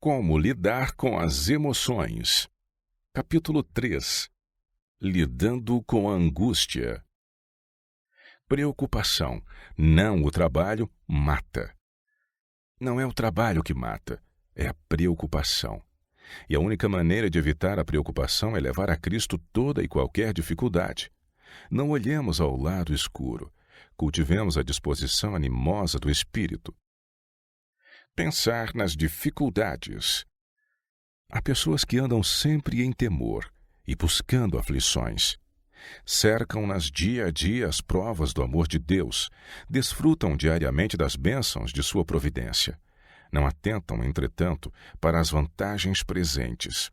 Como lidar com as emoções. Capítulo 3. Lidando com a angústia. Preocupação, não o trabalho, mata. Não é o trabalho que mata, é a preocupação. E a única maneira de evitar a preocupação é levar a Cristo toda e qualquer dificuldade. Não olhemos ao lado escuro, cultivemos a disposição animosa do espírito. Pensar nas dificuldades. Há pessoas que andam sempre em temor e buscando aflições. Cercam-nas dia a dia as provas do amor de Deus, desfrutam diariamente das bênçãos de sua providência. Não atentam, entretanto, para as vantagens presentes.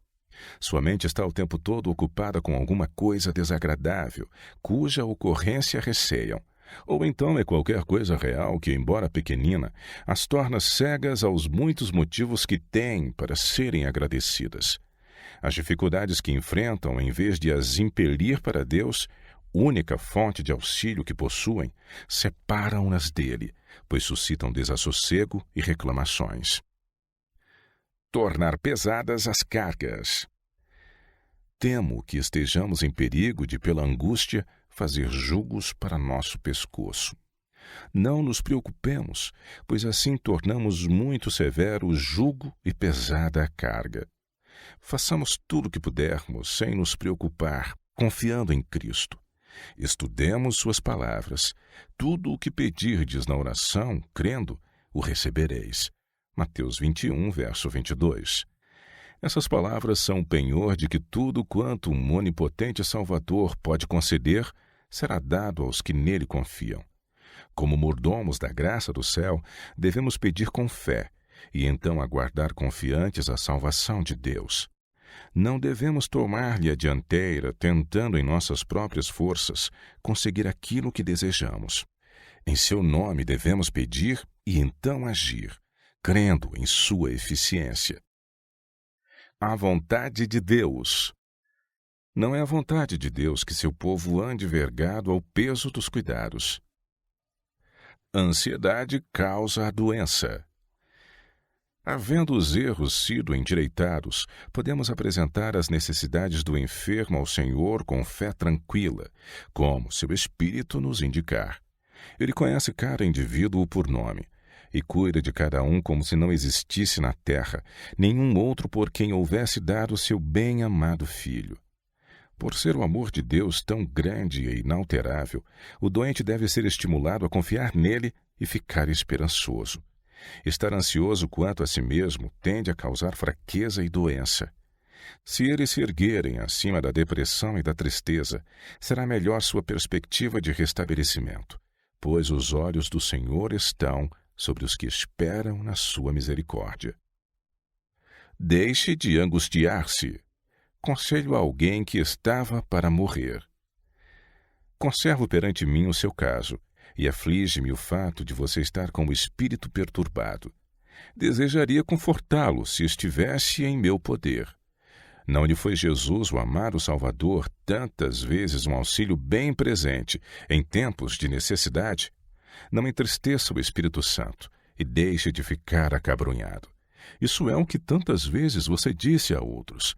Sua mente está o tempo todo ocupada com alguma coisa desagradável, cuja ocorrência receiam. Ou então é qualquer coisa real que, embora pequenina, as torna cegas aos muitos motivos que têm para serem agradecidas. As dificuldades que enfrentam, em vez de as impelir para Deus, única fonte de auxílio que possuem, separam-nas dele, pois suscitam desassossego e reclamações. Tornar pesadas as cargas. Temo que estejamos em perigo de, pela angústia, fazer jugos para nosso pescoço. Não nos preocupemos, pois assim tornamos muito severo o jugo e pesada a carga. Façamos tudo o que pudermos sem nos preocupar, confiando em Cristo. Estudemos suas palavras. Tudo o que pedirdes na oração, crendo, o recebereis. Mateus 21, verso 22. Essas palavras são o penhor de que tudo quanto um onipotente Salvador pode conceder será dado aos que nele confiam. Como mordomos da graça do céu, devemos pedir com fé e então aguardar confiantes a salvação de Deus. Não devemos tomar-lhe a dianteira, tentando em nossas próprias forças conseguir aquilo que desejamos. Em seu nome devemos pedir e então agir, crendo em sua eficiência. A vontade de Deus. Não é a vontade de Deus que seu povo ande vergado ao peso dos cuidados. A ansiedade causa a doença. Havendo os erros sido endireitados, podemos apresentar as necessidades do enfermo ao Senhor com fé tranquila, como seu Espírito nos indicar. Ele conhece cada indivíduo por nome e cuida de cada um como se não existisse na terra nenhum outro por quem houvesse dado seu bem-amado Filho. Por ser o amor de Deus tão grande e inalterável, o doente deve ser estimulado a confiar nele e ficar esperançoso. Estar ansioso quanto a si mesmo tende a causar fraqueza e doença. Se eles se erguerem acima da depressão e da tristeza, será melhor sua perspectiva de restabelecimento, pois os olhos do Senhor estão sobre os que esperam na sua misericórdia. Deixe de angustiar-se. Conselho a alguém que estava para morrer. Conservo perante mim o seu caso, e aflige-me o fato de você estar com o espírito perturbado. Desejaria confortá-lo se estivesse em meu poder. Não lhe foi Jesus, o amado Salvador, tantas vezes um auxílio bem presente em tempos de necessidade? Não entristeça o Espírito Santo e deixe de ficar acabrunhado. Isso é o que tantas vezes você disse a outros.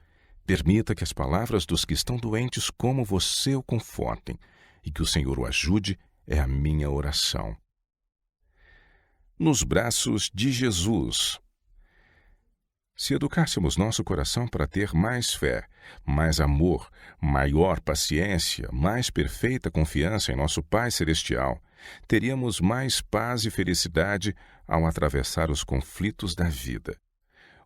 Permita que as palavras dos que estão doentes como você o confortem e que o Senhor o ajude é a minha oração. Nos braços de Jesus. Se educássemos nosso coração para ter mais fé, mais amor, maior paciência, mais perfeita confiança em nosso Pai Celestial, teríamos mais paz e felicidade ao atravessar os conflitos da vida.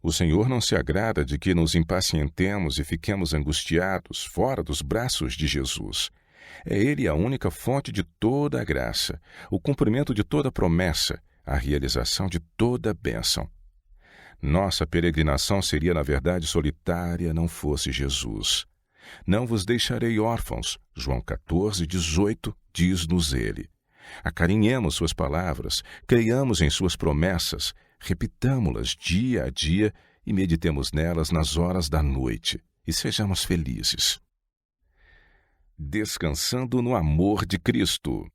O Senhor não se agrada de que nos impacientemos e fiquemos angustiados fora dos braços de Jesus. É Ele a única fonte de toda a graça, o cumprimento de toda promessa, a realização de toda bênção. Nossa peregrinação seria, na verdade, solitária, não fosse Jesus. Não vos deixarei órfãos, João 14, 18, diz-nos Ele. Acarinhemos suas palavras, creiamos em suas promessas, repitamo-las dia a dia e meditemos nelas nas horas da noite, e sejamos felizes. Descansando no amor de Cristo.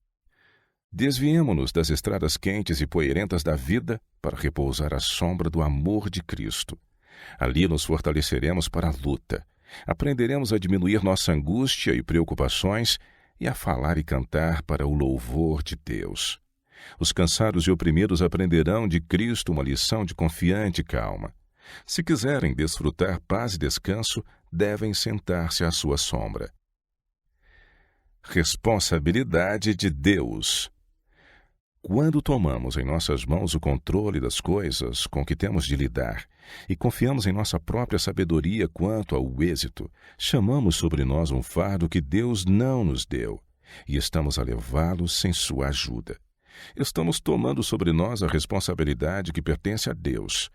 Desviemo-nos das estradas quentes e poeirentas da vida para repousar à sombra do amor de Cristo. Ali nos fortaleceremos para a luta. Aprenderemos a diminuir nossa angústia e preocupações e a falar e cantar para o louvor de Deus. Os cansados e oprimidos aprenderão de Cristo uma lição de confiante calma. Se quiserem desfrutar paz e descanso, devem sentar-se à sua sombra. Responsabilidade de Deus. Quando tomamos em nossas mãos o controle das coisas com que temos de lidar e confiamos em nossa própria sabedoria quanto ao êxito, chamamos sobre nós um fardo que Deus não nos deu e estamos a levá-lo sem sua ajuda. Estamos tomando sobre nós a responsabilidade que pertence a Deus,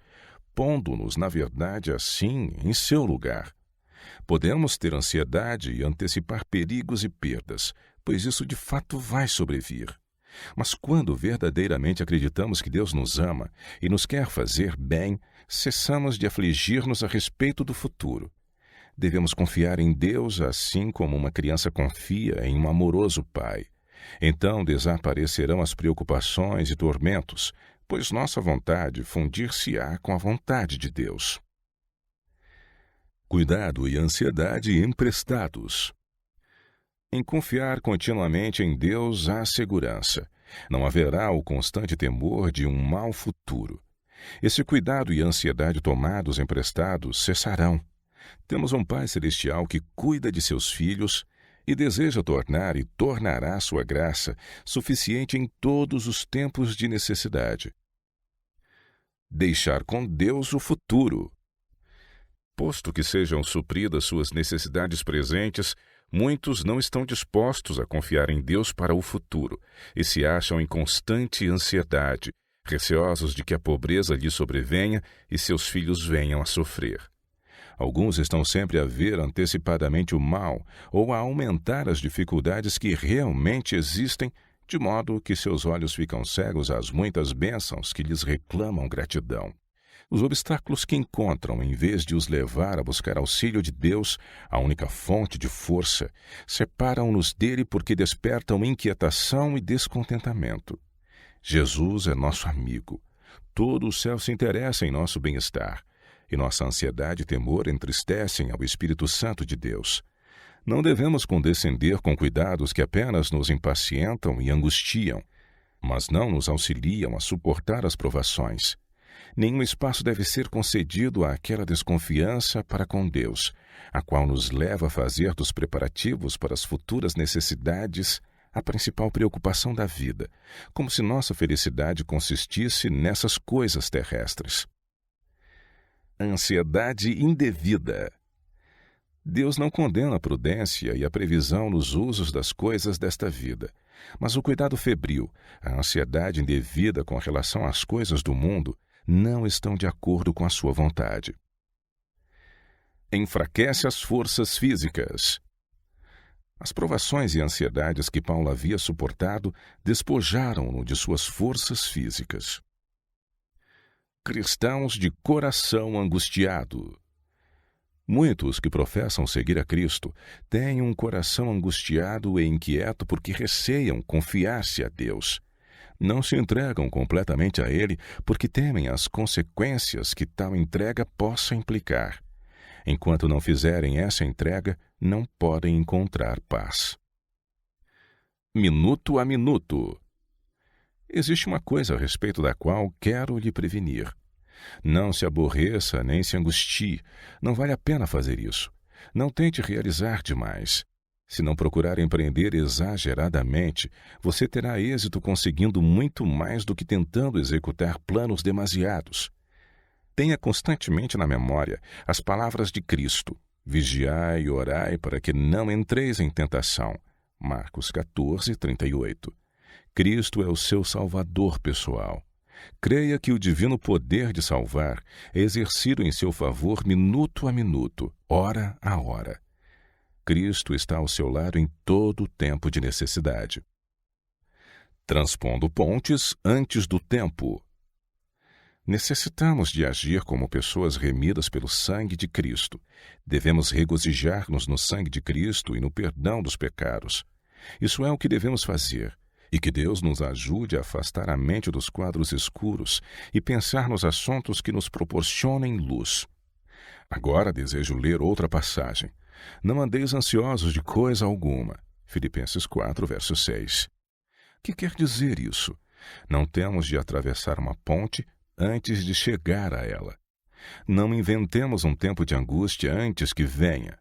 pondo-nos, na verdade, assim, em seu lugar. Podemos ter ansiedade e antecipar perigos e perdas, pois isso de fato vai sobrevir. Mas quando verdadeiramente acreditamos que Deus nos ama e nos quer fazer bem, cessamos de afligir-nos a respeito do futuro. Devemos confiar em Deus assim como uma criança confia em um amoroso pai. Então desaparecerão as preocupações e tormentos, pois nossa vontade fundir-se-á com a vontade de Deus. Cuidado e ansiedade emprestados. Em confiar continuamente em Deus há segurança. Não haverá o constante temor de um mau futuro. Esse cuidado e ansiedade tomados emprestados cessarão. Temos um Pai Celestial que cuida de seus filhos e deseja tornar e tornará sua graça suficiente em todos os tempos de necessidade. Deixar com Deus o futuro. Posto que sejam supridas suas necessidades presentes, muitos não estão dispostos a confiar em Deus para o futuro e se acham em constante ansiedade, receosos de que a pobreza lhes sobrevenha e seus filhos venham a sofrer. Alguns estão sempre a ver antecipadamente o mal ou a aumentar as dificuldades que realmente existem, de modo que seus olhos ficam cegos às muitas bênçãos que lhes reclamam gratidão. Os obstáculos que encontram, em vez de os levar a buscar auxílio de Deus, a única fonte de força, separam-nos dele porque despertam inquietação e descontentamento. Jesus é nosso amigo. Todo o céu se interessa em nosso bem-estar, e nossa ansiedade e temor entristecem ao Espírito Santo de Deus. Não devemos condescender com cuidados que apenas nos impacientam e angustiam, mas não nos auxiliam a suportar as provações. Nenhum espaço deve ser concedido àquela desconfiança para com Deus, a qual nos leva a fazer dos preparativos para as futuras necessidades a principal preocupação da vida, como se nossa felicidade consistisse nessas coisas terrestres. Ansiedade indevida. Deus não condena a prudência e a previsão nos usos das coisas desta vida, mas o cuidado febril, a ansiedade indevida com relação às coisas do mundo, não estão de acordo com a sua vontade. Enfraquece as forças físicas. As provações e ansiedades que Paulo havia suportado despojaram-no de suas forças físicas. Cristãos de coração angustiado. Muitos que professam seguir a Cristo têm um coração angustiado e inquieto porque receiam confiar-se a Deus. Não se entregam completamente a Ele porque temem as consequências que tal entrega possa implicar. Enquanto não fizerem essa entrega, não podem encontrar paz. Minuto a minuto. Existe uma coisa a respeito da qual quero lhe prevenir. Não se aborreça nem se angustie. Não vale a pena fazer isso. Não tente realizar demais. Se não procurar empreender exageradamente, você terá êxito conseguindo muito mais do que tentando executar planos demasiados. Tenha constantemente na memória as palavras de Cristo: vigiai e orai para que não entreis em tentação. Marcos 14, 38. Cristo é o seu Salvador pessoal. Creia que o divino poder de salvar é exercido em seu favor minuto a minuto, hora a hora. Cristo está ao seu lado em todo o tempo de necessidade. Transpondo pontes antes do tempo. Necessitamos de agir como pessoas remidas pelo sangue de Cristo. Devemos regozijar-nos no sangue de Cristo e no perdão dos pecados. Isso é o que devemos fazer. E que Deus nos ajude a afastar a mente dos quadros escuros e pensar nos assuntos que nos proporcionem luz. Agora desejo ler outra passagem. Não andeis ansiosos de coisa alguma. Filipenses 4, verso 6. O que quer dizer isso? Não temos de atravessar uma ponte antes de chegar a ela. Não inventemos um tempo de angústia antes que venha.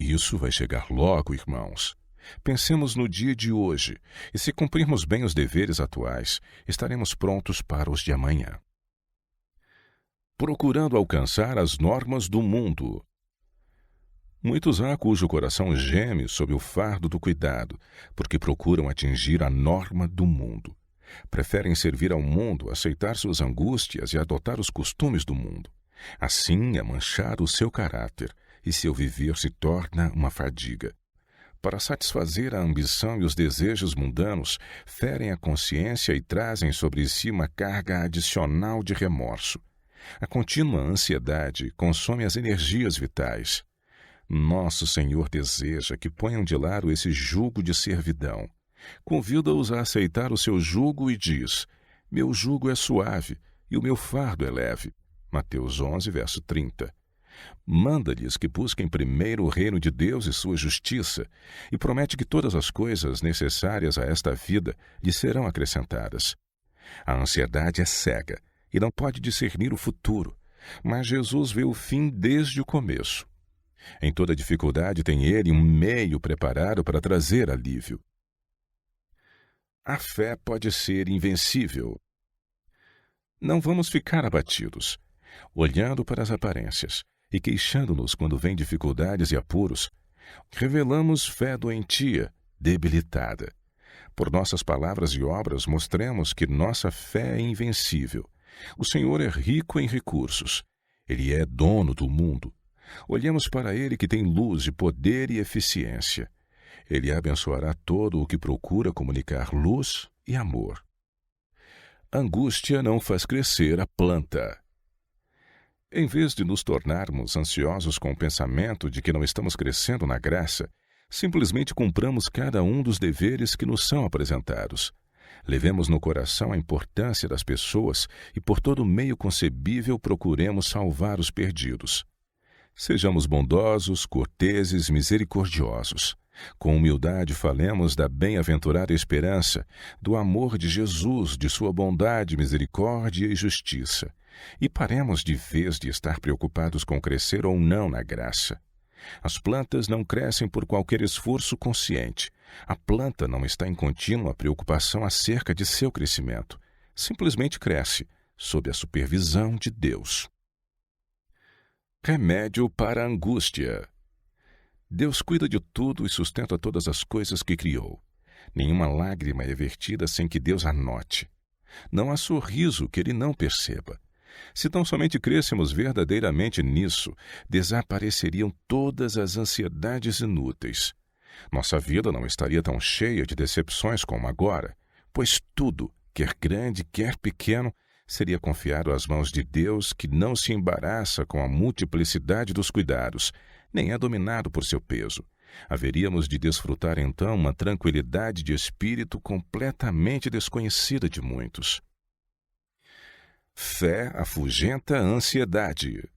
Isso vai chegar logo, irmãos. Pensemos no dia de hoje, e se cumprirmos bem os deveres atuais, estaremos prontos para os de amanhã. Procurando alcançar as normas do mundo. Muitos há cujo coração geme sob o fardo do cuidado, porque procuram atingir a norma do mundo. Preferem servir ao mundo, aceitar suas angústias e adotar os costumes do mundo. Assim é manchado o seu caráter, e seu viver se torna uma fadiga. Para satisfazer a ambição e os desejos mundanos, ferem a consciência e trazem sobre si uma carga adicional de remorso. A contínua ansiedade consome as energias vitais. Nosso Senhor deseja que ponham de lado esse jugo de servidão. Convida-os a aceitar o seu jugo e diz: meu jugo é suave e o meu fardo é leve. Mateus 11, verso 30. Manda-lhes que busquem primeiro o reino de Deus e sua justiça, e promete que todas as coisas necessárias a esta vida lhe serão acrescentadas. A ansiedade é cega e não pode discernir o futuro, mas Jesus vê o fim desde o começo. Em toda dificuldade tem ele um meio preparado para trazer alívio. A fé pode ser invencível. Não vamos ficar abatidos, olhando para as aparências e queixando-nos quando vêm dificuldades e apuros. Revelamos fé doentia, debilitada. Por nossas palavras e obras mostremos que nossa fé é invencível. O Senhor é rico em recursos. Ele é dono do mundo. Olhemos para Ele que tem luz e poder e eficiência. Ele abençoará todo o que procura comunicar luz e amor. Angústia não faz crescer a planta. Em vez de nos tornarmos ansiosos com o pensamento de que não estamos crescendo na graça, simplesmente cumpramos cada um dos deveres que nos são apresentados. Levemos no coração a importância das pessoas e por todo meio concebível procuremos salvar os perdidos. Sejamos bondosos, corteses, misericordiosos. Com humildade falemos da bem-aventurada esperança, do amor de Jesus, de sua bondade, misericórdia e justiça. E paremos de vez de estar preocupados com crescer ou não na graça. As plantas não crescem por qualquer esforço consciente. A planta não está em contínua preocupação acerca de seu crescimento. Simplesmente cresce, sob a supervisão de Deus. Remédio para a angústia. Deus cuida de tudo e sustenta todas as coisas que criou. Nenhuma lágrima é vertida sem que Deus a note. Não há sorriso que Ele não perceba. Se tão somente crêssemos verdadeiramente nisso, desapareceriam todas as ansiedades inúteis. Nossa vida não estaria tão cheia de decepções como agora, pois tudo, quer grande, quer pequeno, seria confiado às mãos de Deus, que não se embaraça com a multiplicidade dos cuidados, nem é dominado por seu peso. Haveríamos de desfrutar então uma tranquilidade de espírito completamente desconhecida de muitos. Fé afugenta a ansiedade.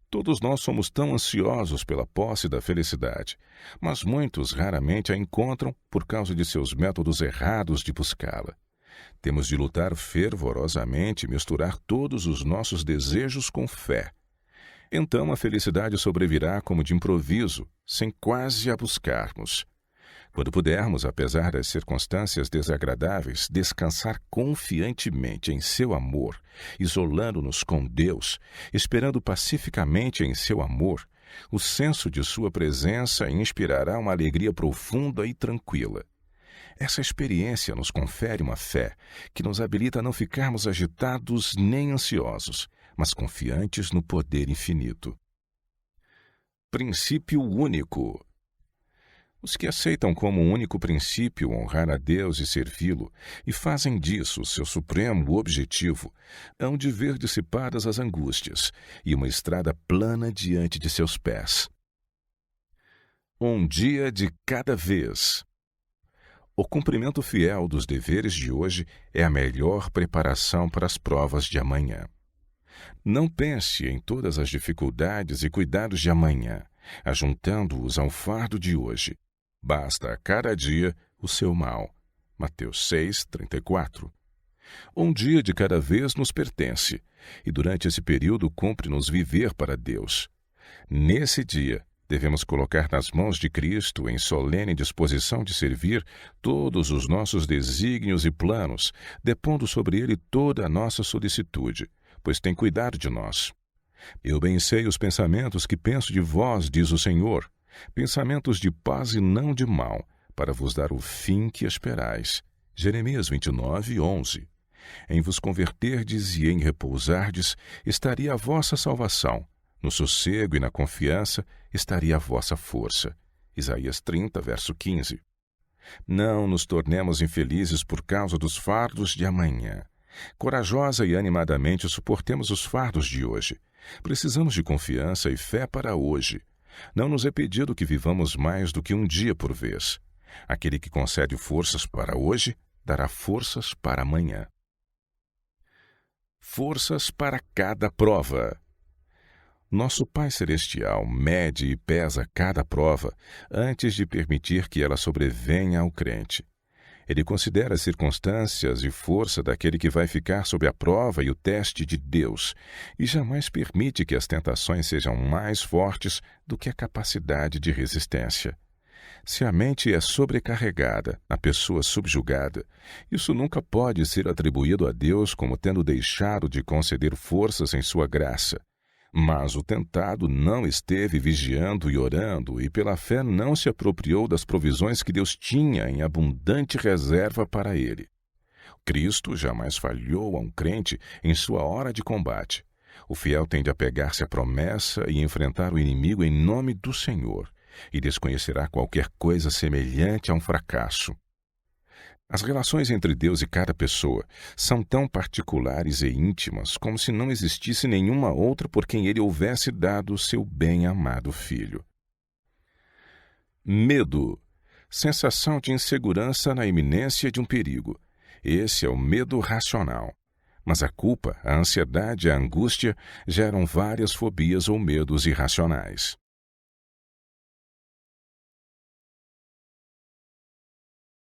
Todos nós somos tão ansiosos pela posse da felicidade, mas muitos raramente a encontram por causa de seus métodos errados de buscá-la. Temos de lutar fervorosamente e misturar todos os nossos desejos com fé. Então a felicidade sobrevirá como de improviso, sem quase a buscarmos. Quando pudermos, apesar das circunstâncias desagradáveis, descansar confiantemente em seu amor, isolando-nos com Deus, esperando pacificamente em seu amor, o senso de sua presença inspirará uma alegria profunda e tranquila. Essa experiência nos confere uma fé que nos habilita a não ficarmos agitados nem ansiosos, mas confiantes no poder infinito. Princípio único. Os que aceitam como único princípio honrar a Deus e servi-lo, e fazem disso seu supremo objetivo, hão de ver dissipadas as angústias e uma estrada plana diante de seus pés. Um dia de cada vez. O cumprimento fiel dos deveres de hoje é a melhor preparação para as provas de amanhã. Não pense em todas as dificuldades e cuidados de amanhã, ajuntando-os ao fardo de hoje. Basta a cada dia o seu mal. Mateus 6:34. Um dia de cada vez nos pertence, e durante esse período cumpre-nos viver para Deus. Nesse dia, devemos colocar nas mãos de Cristo, em solene disposição de servir, todos os nossos desígnios e planos, depondo sobre Ele toda a nossa solicitude, pois tem cuidado de nós. Eu bem sei os pensamentos que penso de vós, diz o Senhor, pensamentos de paz e não de mal, para vos dar o fim que esperais. Jeremias 29:11. Em vos converterdes e em repousardes, estaria a vossa salvação. No sossego e na confiança estaria a vossa força. Isaías 30, verso 15. Não nos tornemos infelizes por causa dos fardos de amanhã. Corajosa e animadamente suportemos os fardos de hoje. Precisamos de confiança e fé para hoje. Não nos é pedido que vivamos mais do que um dia por vez. Aquele que concede forças para hoje, dará forças para amanhã. Forças para cada prova. Nosso Pai Celestial mede e pesa cada prova antes de permitir que ela sobrevenha ao crente. Ele considera as circunstâncias e força daquele que vai ficar sob a prova e o teste de Deus, e jamais permite que as tentações sejam mais fortes do que a capacidade de resistência. Se a mente é sobrecarregada, a pessoa subjugada, isso nunca pode ser atribuído a Deus como tendo deixado de conceder forças em sua graça. Mas o tentado não esteve vigiando e orando e pela fé não se apropriou das provisões que Deus tinha em abundante reserva para ele. Cristo jamais falhou a um crente em sua hora de combate. O fiel tende a pegar-se à promessa e enfrentar o inimigo em nome do Senhor, e desconhecerá qualquer coisa semelhante a um fracasso. As relações entre Deus e cada pessoa são tão particulares e íntimas como se não existisse nenhuma outra por quem ele houvesse dado o seu bem-amado Filho. Medo. Sensação de insegurança na iminência de um perigo. Esse é o medo racional. Mas a culpa, a ansiedade e a angústia geram várias fobias ou medos irracionais.